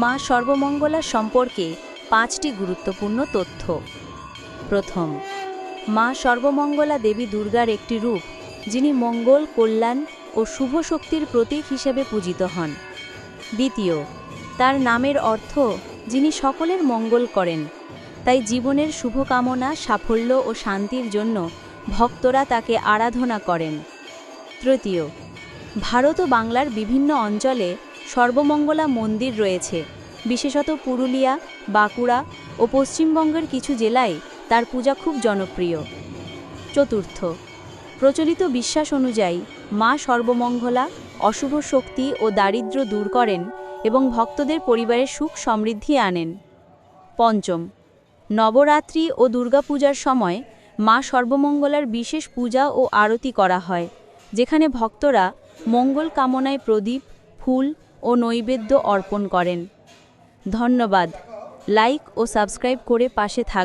মা সর্বমঙ্গলা সম্পর্কে 5টি গুরুত্বপূর্ণ তথ্য। প্রথম, মা সর্বমঙ্গলা দেবী দুর্গার একটি রূপ, যিনি মঙ্গল, কল্যাণ ও শুভ শক্তির প্রতীক হিসেবে পূজিত হন। দ্বিতীয়, তার নামের অর্থ যিনি সকলের মঙ্গল করেন, তাই জীবনের শুভকামনা, সাফল্য ও শান্তির জন্য ভক্তরা তাকে আরাধনা করেন। তৃতীয়, ভারত ও বাংলার বিভিন্ন অঞ্চলে সর্বমঙ্গলা মন্দির রয়েছে, বিশেষত পুরুলিয়া, বাঁকুড়া ও পশ্চিমবঙ্গের কিছু জেলায় তার পূজা খুব জনপ্রিয়। চতুর্থ, প্রচলিত বিশ্বাস অনুযায়ী মা সর্বমঙ্গলা অশুভ শক্তি ও দারিদ্র্য দূর করেন এবং ভক্তদের পরিবারের সুখ সমৃদ্ধি আনেন। পঞ্চম, নবরাত্রি ও দুর্গাপূজার সময় মা সর্বমঙ্গলার বিশেষ পূজা ও আরতি করা হয়, যেখানে ভক্তরা মঙ্গল কামনায় প্রদীপ, ফুল ও নৈবেদ্য অর্পণ করেন। ধন্যবাদ। লাইক ও সাবস্ক্রাইব করে পাশে থাকবেন।